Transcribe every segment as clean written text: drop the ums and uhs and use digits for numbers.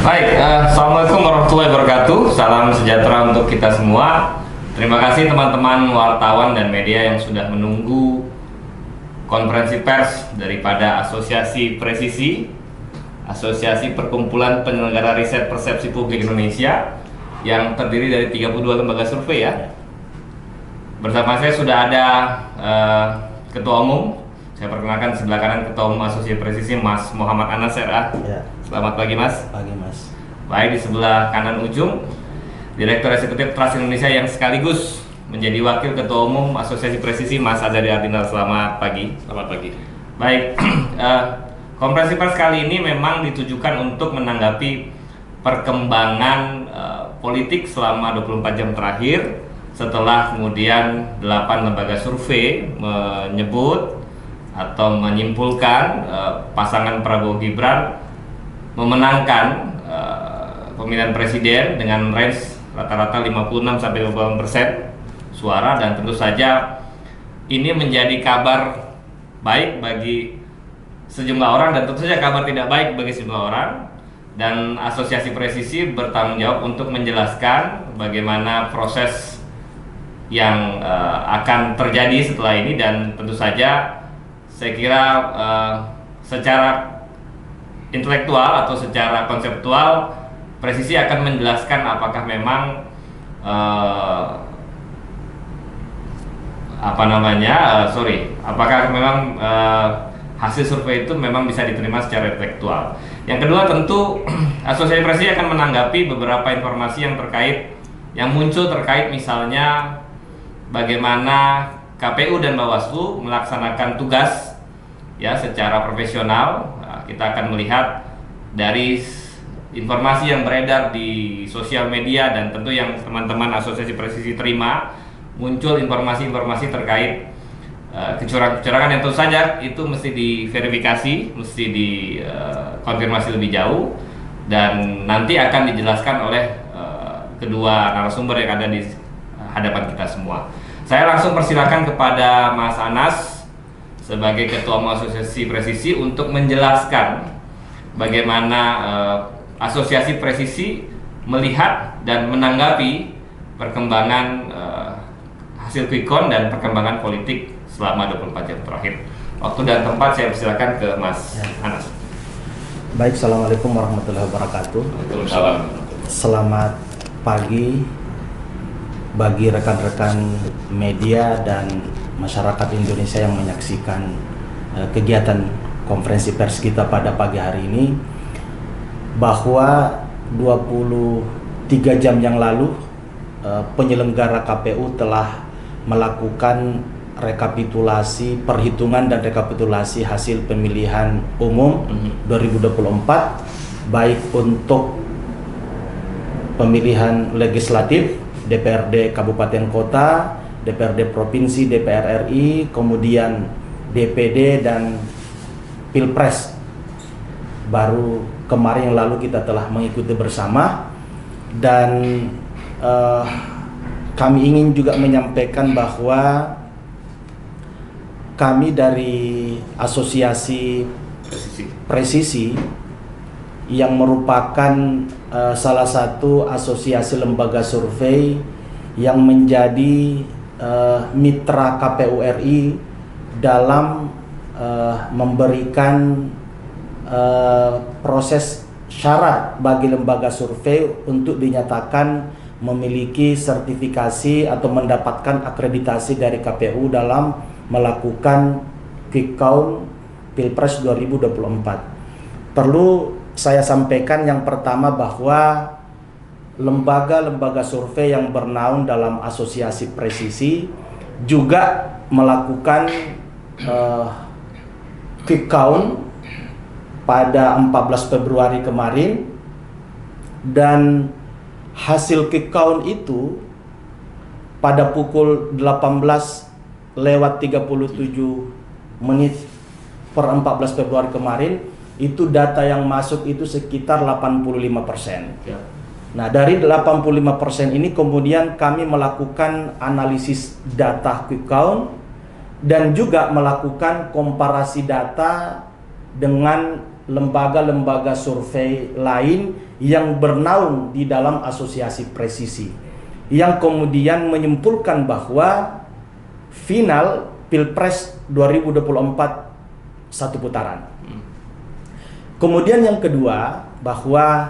Baik, Assalamualaikum warahmatullahi wabarakatuh. Salam sejahtera untuk kita semua. Terima kasih teman-teman wartawan dan media yang sudah menunggu konferensi pers daripada Asosiasi Presisi, Asosiasi Perkumpulan Penyelenggara Riset Persepsi Publik Indonesia, yang terdiri dari 32 lembaga survei ya. Bersama saya sudah ada Ketua Umum. Saya perkenalkan sebelah kanan Ketua Umum Asosiasi Presisi, Mas Muhammad Anas RA. Ya. Selamat pagi Mas. Pagi Mas. Baik, di sebelah kanan ujung Direktur Eksekutif Trust Indonesia yang sekaligus menjadi Wakil Ketua Umum Asosiasi Presisi, Mas Azari Ardinal. Selamat pagi. Selamat pagi. Baik, konferensi pers kali ini memang ditujukan untuk menanggapi perkembangan politik selama 24 jam terakhir setelah kemudian 8 lembaga survei menyebut atau menyimpulkan pasangan Prabowo Gibran memenangkan pemilihan presiden dengan range rata-rata 56-58% suara, dan tentu saja ini menjadi kabar baik bagi sejumlah orang dan tentu saja kabar tidak baik bagi sejumlah orang. Dan Asosiasi Presisi bertanggung jawab untuk menjelaskan bagaimana proses yang akan terjadi setelah ini, dan tentu saja saya kira secara intelektual atau secara konseptual Presisi akan menjelaskan apakah memang apakah memang hasil survei itu memang bisa diterima secara intelektual. Yang kedua, tentu Asosiasi Presisi akan menanggapi beberapa informasi yang muncul terkait misalnya bagaimana KPU dan Bawaslu melaksanakan tugas ya secara profesional. Kita akan melihat dari informasi yang beredar di sosial media dan tentu yang teman-teman Asosiasi Presisi terima, muncul informasi-informasi terkait kecurangan yang tentu saja itu mesti diverifikasi, mesti dikonfirmasi lebih jauh, dan nanti akan dijelaskan oleh kedua narasumber yang ada di hadapan kita semua. Saya langsung persilakan kepada Mas Anas sebagai Ketua Umum Asosiasi Presisi untuk menjelaskan bagaimana Asosiasi Presisi melihat dan menanggapi perkembangan hasil quick count dan perkembangan politik selama 24 jam terakhir. Waktu dan tempat saya persilakan ke Mas Anas. Baik, Assalamualaikum warahmatullahi wabarakatuh. Waalaikumsalam. Selamat pagi bagi rekan-rekan media dan masyarakat Indonesia yang menyaksikan kegiatan konferensi pers kita pada pagi hari ini, bahwa 23 jam yang lalu penyelenggara KPU telah melakukan rekapitulasi, perhitungan dan rekapitulasi hasil pemilihan umum 2024, baik untuk pemilihan legislatif, DPRD Kabupaten Kota, DPRD Provinsi, DPR RI, kemudian DPD dan Pilpres. Baru kemarin yang lalu kita telah mengikuti bersama, dan kami ingin juga menyampaikan bahwa kami dari Asosiasi Presisi yang merupakan salah satu asosiasi lembaga survei yang menjadi mitra KPU RI dalam memberikan proses syarat bagi lembaga survei untuk dinyatakan memiliki sertifikasi atau mendapatkan akreditasi dari KPU dalam melakukan quick count Pilpres 2024. Perlu saya sampaikan yang pertama bahwa lembaga-lembaga survei yang bernaung dalam Asosiasi Presisi juga melakukan quick count pada 14 Februari kemarin, dan hasil quick count itu pada pukul 18:37 per 14 Februari kemarin, itu data yang masuk itu sekitar 85%. Ya. Nah, dari 85% ini kemudian kami melakukan analisis data quick count dan juga melakukan komparasi data dengan lembaga-lembaga survei lain yang bernaung di dalam asosiasi presisi, yang kemudian menyimpulkan bahwa final Pilpres 2024 satu putaran. Kemudian yang kedua, bahwa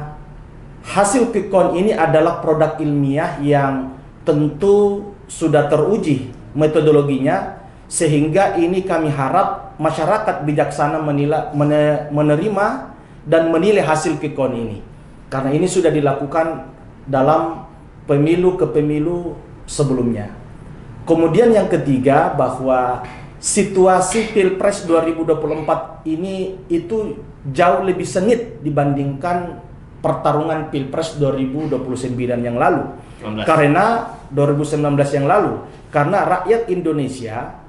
hasil quick count ini adalah produk ilmiah yang tentu sudah teruji metodologinya, sehingga ini kami harap masyarakat bijaksana menerima dan menilai hasil quick count ini, karena ini sudah dilakukan dalam pemilu ke pemilu sebelumnya. Kemudian yang ketiga, bahwa situasi Pilpres 2024 ini itu jauh lebih sengit dibandingkan pertarungan Pilpres 2029 yang lalu. 19. Karena 2019 yang lalu, karena rakyat Indonesia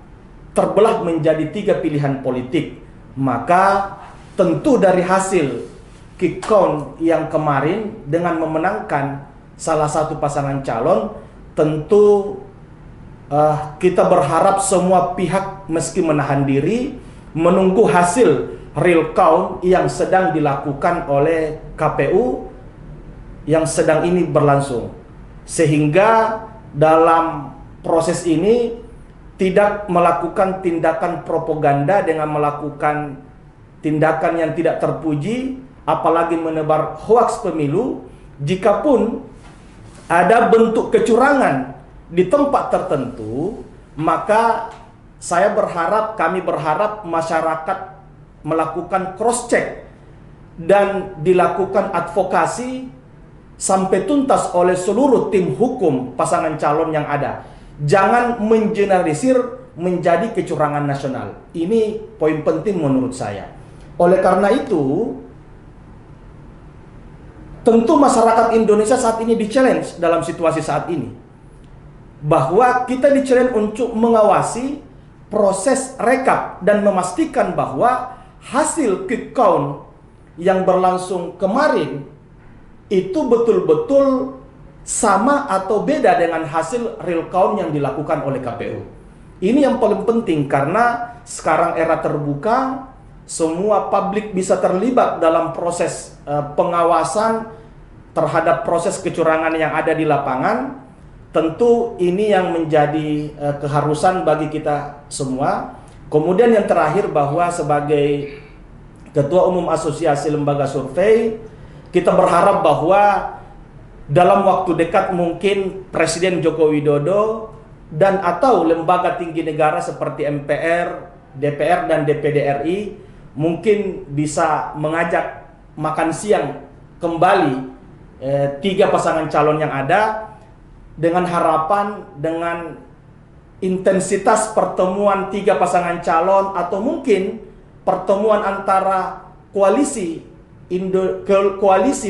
terbelah menjadi 3 pilihan politik. Maka tentu dari hasil quick count yang kemarin dengan memenangkan salah satu pasangan calon, tentu kita berharap semua pihak meski menahan diri menunggu hasil real count yang sedang dilakukan oleh KPU yang sedang ini berlangsung, sehingga dalam proses ini tidak melakukan tindakan propaganda dengan melakukan tindakan yang tidak terpuji, apalagi menebar hoaks pemilu. Jikapun ada bentuk kecurangan di tempat tertentu, maka kami berharap masyarakat melakukan cross check dan dilakukan advokasi sampai tuntas oleh seluruh tim hukum pasangan calon yang ada. Jangan mengeneralisir menjadi kecurangan nasional. Ini poin penting menurut saya. Oleh karena itu, tentu masyarakat Indonesia saat ini di-challenge dalam situasi saat ini, bahwa kita di-challenge untuk mengawasi proses rekap dan memastikan bahwa hasil quick count yang berlangsung kemarin itu betul-betul sama atau beda dengan hasil real count yang dilakukan oleh KPU. Ini yang paling penting, karena sekarang era terbuka, semua publik bisa terlibat dalam proses pengawasan terhadap proses kecurangan yang ada di lapangan. Tentu ini yang menjadi keharusan bagi kita semua. Kemudian yang terakhir, bahwa sebagai Ketua Umum Asosiasi Lembaga Survei, kita berharap bahwa dalam waktu dekat mungkin Presiden Joko Widodo dan atau lembaga tinggi negara seperti MPR, DPR, dan DPD RI mungkin bisa mengajak makan siang kembali 3 pasangan calon yang ada, dengan harapan dengan intensitas pertemuan 3 pasangan calon atau mungkin pertemuan antara koalisi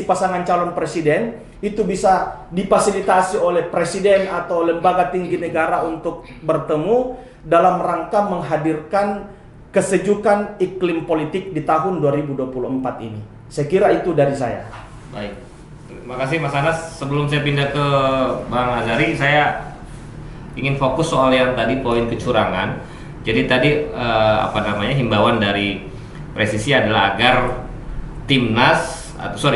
pasangan calon presiden itu bisa difasilitasi oleh presiden atau lembaga tinggi negara untuk bertemu dalam rangka menghadirkan kesejukan iklim politik di tahun 2024 ini. Saya kira itu dari saya. Baik. Terima kasih Mas Anas. Sebelum saya pindah ke Bang Azari, saya ingin fokus soal yang tadi poin kecurangan. Jadi tadi himbauan dari presisi adalah agar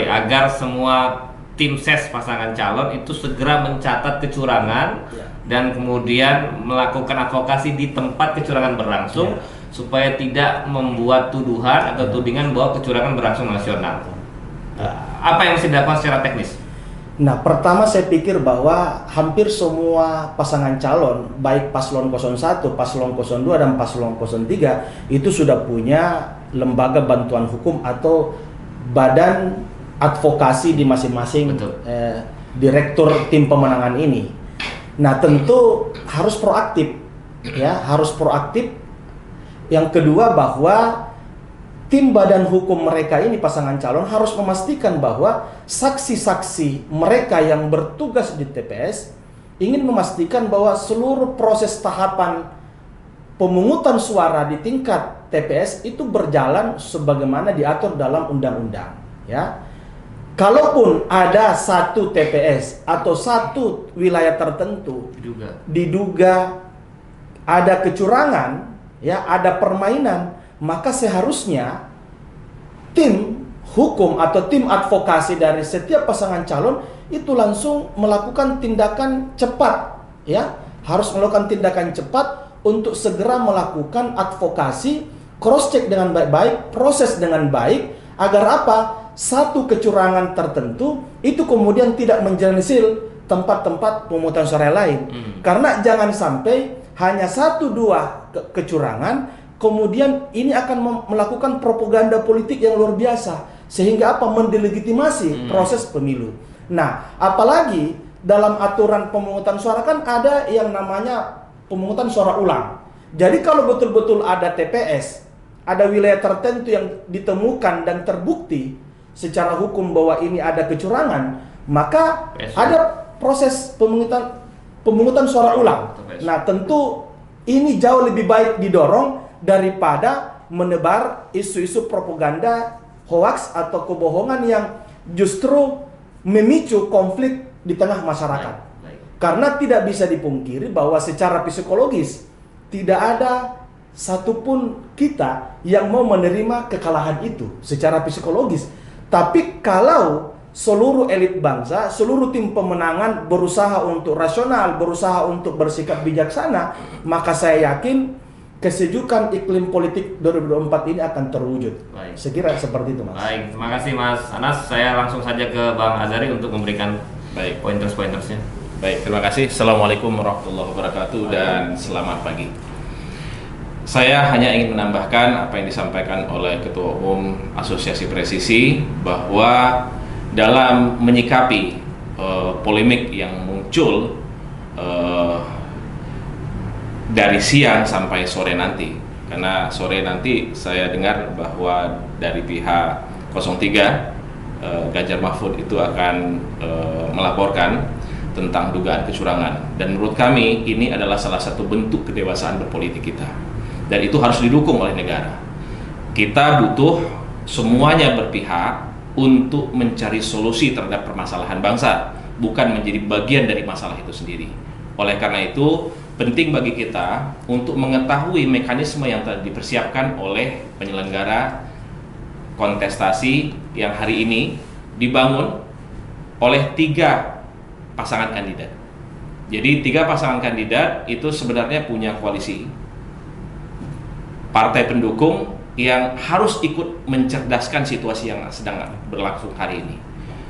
agar semua tim ses pasangan calon itu segera mencatat kecurangan dan kemudian melakukan advokasi di tempat kecurangan berlangsung supaya tidak membuat tuduhan atau tudingan bahwa kecurangan berlangsung nasional. Apa yang mesti dilakukan secara teknis? Nah, pertama saya pikir bahwa hampir semua pasangan calon, baik paslon 01, paslon 02, dan paslon 03 itu sudah punya lembaga bantuan hukum atau badan advokasi di masing-masing direktur tim pemenangan ini. Nah, tentu harus proaktif, ya, harus proaktif. Yang kedua, bahwa tim badan hukum mereka ini pasangan calon harus memastikan bahwa saksi-saksi mereka yang bertugas di TPS ingin memastikan bahwa seluruh proses tahapan pemungutan suara di tingkat TPS itu berjalan sebagaimana diatur dalam undang-undang, ya. Kalaupun ada satu TPS atau satu wilayah tertentu diduga ada kecurangan, ya, ada permainan, maka seharusnya tim hukum atau tim advokasi dari setiap pasangan calon itu langsung melakukan tindakan cepat, ya, harus melakukan tindakan cepat untuk segera melakukan advokasi, cross check dengan baik-baik, proses dengan baik, agar apa? Satu kecurangan tertentu itu kemudian tidak menjelasil tempat-tempat pemungutan suara lain. Karena jangan sampai hanya 1-2 kecurangan, kemudian ini akan melakukan propaganda politik yang luar biasa. Sehingga apa? Mendelegitimasi proses pemilu. Nah, apalagi dalam aturan pemungutan suara kan ada yang namanya pemungutan suara ulang. Jadi kalau betul-betul ada TPS, ada wilayah tertentu yang ditemukan dan terbukti secara hukum bahwa ini ada kecurangan, maka ada proses pemungutan suara ulang. Nah, tentu ini jauh lebih baik didorong daripada menebar isu-isu propaganda, hoax atau kebohongan yang justru memicu konflik di tengah masyarakat. Karena tidak bisa dipungkiri bahwa secara psikologis tidak ada satupun kita yang mau menerima kekalahan itu secara psikologis. Tapi kalau seluruh elit bangsa, seluruh tim pemenangan berusaha untuk rasional, berusaha untuk bersikap bijaksana, maka saya yakin kesejukan iklim politik 2024 ini akan terwujud. Sekira seperti itu, Mas. Baik, terima kasih Mas Anas. Saya langsung saja ke Bang Azhari untuk memberikan pointers-pointersnya. Baik, terima kasih. Assalamualaikum warahmatullahi wabarakatuh dan selamat pagi. Saya hanya ingin menambahkan apa yang disampaikan oleh Ketua Umum Asosiasi Presisi bahwa dalam menyikapi polemik yang muncul dari siang sampai sore nanti, karena sore nanti saya dengar bahwa dari pihak 03 Ganjar Mahfud itu akan melaporkan tentang dugaan kecurangan, dan menurut kami ini adalah salah satu bentuk kedewasaan berpolitik kita, dan itu harus didukung oleh negara. Kita butuh semuanya berpihak untuk mencari solusi terhadap permasalahan bangsa, bukan menjadi bagian dari masalah itu sendiri. Oleh karena itu penting bagi kita untuk mengetahui mekanisme yang telah dipersiapkan oleh penyelenggara kontestasi yang hari ini dibangun oleh 3 pasangan kandidat. Jadi 3 pasangan kandidat itu sebenarnya punya koalisi partai pendukung yang harus ikut mencerdaskan situasi yang sedang berlangsung hari ini.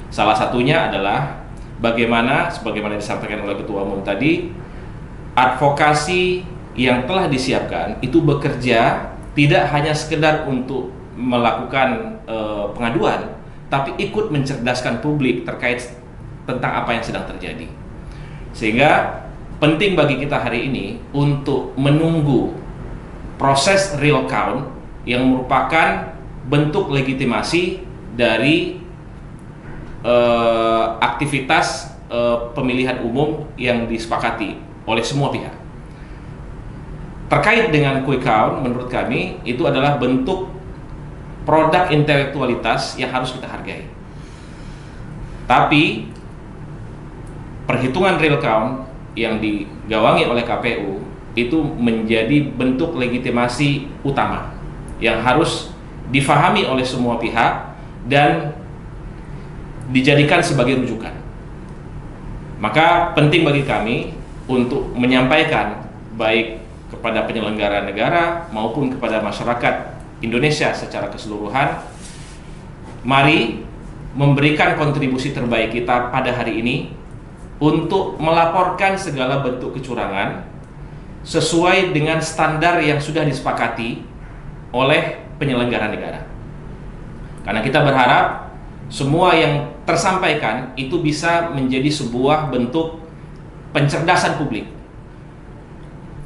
Salah satunya adalah bagaimana, sebagaimana disampaikan oleh Ketua Umum tadi, advokasi yang telah disiapkan itu bekerja tidak hanya sekedar untuk melakukan pengaduan, tapi ikut mencerdaskan publik terkait tentang apa yang sedang terjadi. Sehingga penting bagi kita hari ini untuk menunggu proses real count yang merupakan bentuk legitimasi dari aktivitas pemilihan umum yang disepakati oleh semua pihak. Terkait dengan quick count, menurut kami itu adalah bentuk produk intelektualitas yang harus kita hargai. Tapi perhitungan real count yang digawangi oleh KPU itu menjadi bentuk legitimasi utama yang harus difahami oleh semua pihak dan dijadikan sebagai rujukan. Maka penting bagi kami untuk menyampaikan baik kepada penyelenggara negara maupun kepada masyarakat Indonesia secara keseluruhan, mari memberikan kontribusi terbaik kita pada hari ini untuk melaporkan segala bentuk kecurangan sesuai dengan standar yang sudah disepakati oleh penyelenggara negara. Karena kita berharap semua yang tersampaikan itu bisa menjadi sebuah bentuk pencerdasan publik,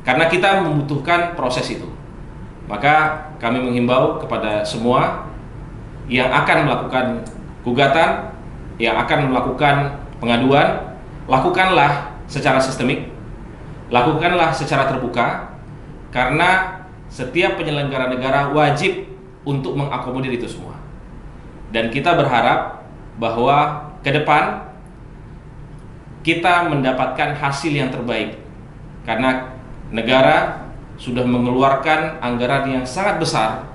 karena kita membutuhkan proses itu. Maka kami menghimbau kepada semua yang akan melakukan gugatan, yang akan melakukan pengaduan, lakukanlah secara sistemik, lakukanlah secara terbuka, karena setiap penyelenggara negara wajib untuk mengakomodir itu semua. Dan kita berharap bahwa ke depan kita mendapatkan hasil yang terbaik, karena negara sudah mengeluarkan anggaran yang sangat besar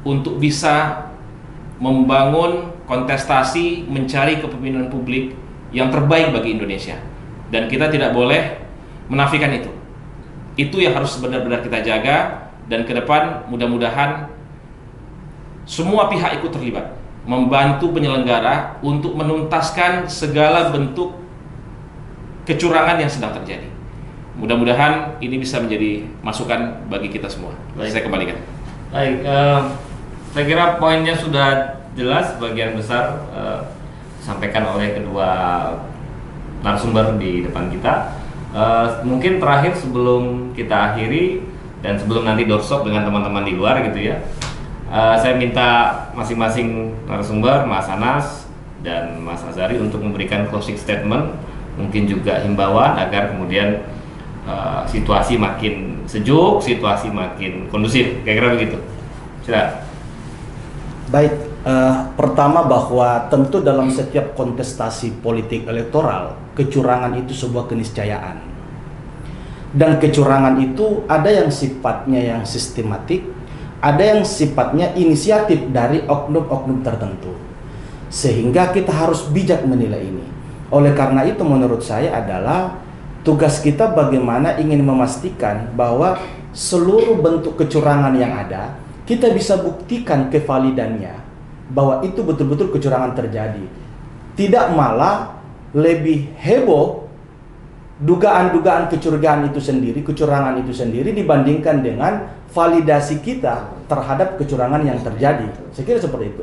untuk bisa membangun kontestasi, mencari kepemimpinan publik yang terbaik bagi Indonesia. Dan kita tidak boleh menafikan itu. Itu yang harus benar-benar kita jaga, dan ke depan mudah-mudahan semua pihak ikut terlibat, membantu penyelenggara untuk menuntaskan segala bentuk kecurangan yang sedang terjadi. Mudah-mudahan ini bisa menjadi masukan bagi kita semua. Baik. Saya kembalikan. Baik, saya kira poinnya sudah jelas, bagian besar disampaikan oleh kedua narasumber di depan kita. Mungkin terakhir sebelum kita akhiri dan sebelum nanti doorstop dengan teman-teman di luar gitu ya, saya minta masing-masing narasumber, Mas Anas dan Mas Azari, untuk memberikan closing statement, mungkin juga himbauan agar kemudian situasi makin sejuk, situasi makin kondusif, kira-kira begitu. Silakan. Baik, pertama bahwa tentu dalam setiap kontestasi politik elektoral, kecurangan itu sebuah keniscayaan. Dan kecurangan itu ada yang sifatnya yang sistematik, ada yang sifatnya inisiatif dari oknum-oknum tertentu. Sehingga kita harus bijak menilai ini. Oleh karena itu menurut saya adalah tugas kita bagaimana ingin memastikan bahwa seluruh bentuk kecurangan yang ada, kita bisa buktikan kevalidannya, bahwa itu betul-betul kecurangan terjadi. Tidak malah lebih heboh dugaan-dugaan kecurigaan itu sendiri, kecurangan itu sendiri dibandingkan dengan validasi kita terhadap kecurangan yang terjadi. Saya kira seperti itu.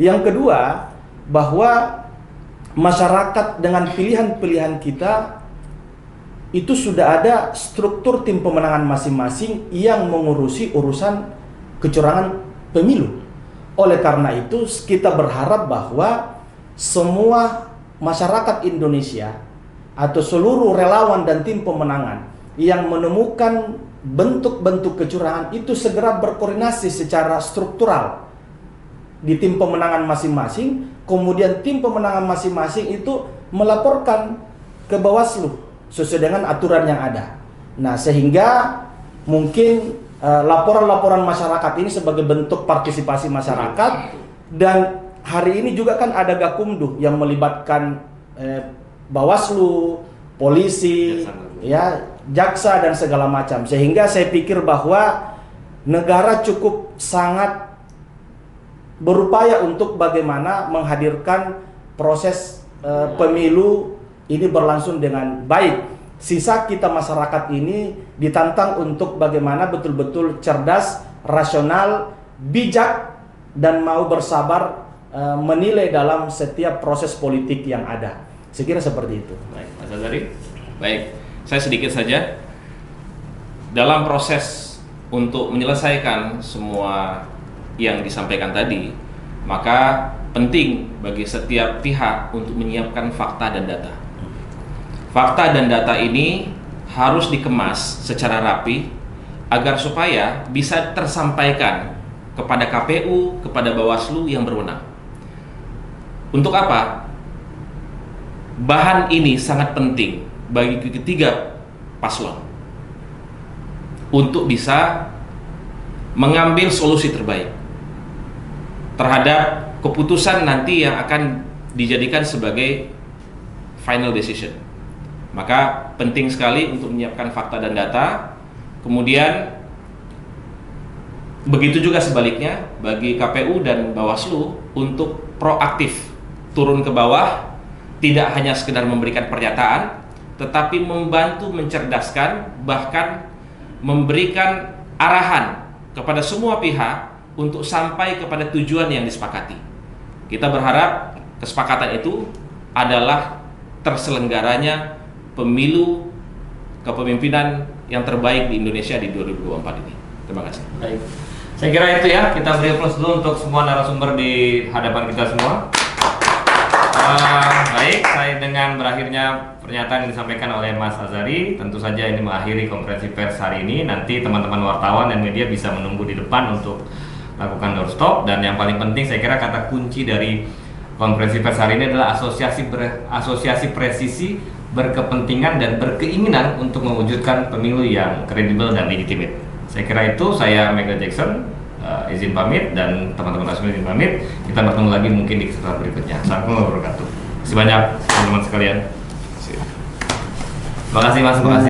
Yang kedua, bahwa masyarakat dengan pilihan-pilihan kita itu sudah ada struktur tim pemenangan masing-masing yang mengurusi urusan kecurangan pemilu. Oleh karena itu kita berharap bahwa semua masyarakat Indonesia atau seluruh relawan dan tim pemenangan yang menemukan bentuk-bentuk kecurangan itu segera berkoordinasi secara struktural di tim pemenangan masing-masing, kemudian tim pemenangan masing-masing itu melaporkan ke Bawaslu sesuai dengan aturan yang ada. Nah, sehingga mungkin laporan-laporan masyarakat ini sebagai bentuk partisipasi masyarakat, dan hari ini juga kan ada Gakumdu yang melibatkan Bawaslu, polisi, jaksa dan segala macam. Sehingga saya pikir bahwa negara cukup sangat berupaya untuk bagaimana menghadirkan proses pemilu ini berlangsung dengan baik. Sisa kita masyarakat ini ditantang untuk bagaimana betul-betul cerdas, rasional, bijak, dan mau bersabar menilai dalam setiap proses politik yang ada. Saya kira seperti itu. Baik, Mas Azari. Baik, saya sedikit saja. Dalam proses untuk menyelesaikan semua yang disampaikan tadi, maka penting bagi setiap pihak untuk menyiapkan fakta dan data. Fakta dan data ini harus dikemas secara rapi agar supaya bisa tersampaikan kepada KPU, kepada Bawaslu yang berwenang. Untuk apa? Bahan ini sangat penting bagi ketiga paslon untuk bisa mengambil solusi terbaik terhadap keputusan nanti yang akan dijadikan sebagai final decision. Maka penting sekali untuk menyiapkan fakta dan data. Kemudian begitu juga sebaliknya bagi KPU dan Bawaslu untuk proaktif turun ke bawah, tidak hanya sekedar memberikan pernyataan, tetapi membantu mencerdaskan, bahkan memberikan arahan kepada semua pihak untuk sampai kepada tujuan yang disepakati. Kita berharap kesepakatan itu adalah terselenggaranya pemilu kepemimpinan yang terbaik di Indonesia di 2024 ini. Terima kasih. Baik. Saya kira itu ya, kita beri plus dulu untuk semua narasumber di hadapan kita semua. Baik, saya dengan berakhirnya pernyataan yang disampaikan oleh Mas Azari, tentu saja ini mengakhiri konferensi pers hari ini. Nanti teman-teman wartawan dan media bisa menunggu di depan untuk lakukan doorstop. Dan yang paling penting saya kira kata kunci dari konferensi pers hari ini adalah asosiasi presisi berkepentingan dan berkeinginan untuk mewujudkan pemilu yang kredibel dan legitimate. Saya kira itu. Saya Michael Jackson, izin pamit dan teman-teman Asmi izin pamit. Kita bertemu lagi mungkin di kesempatan berikutnya. Assalamualaikum warahmatullahi wabarakatuh. Terima kasih banyak teman-teman sekalian. Terima kasih Mas. Terima kasih.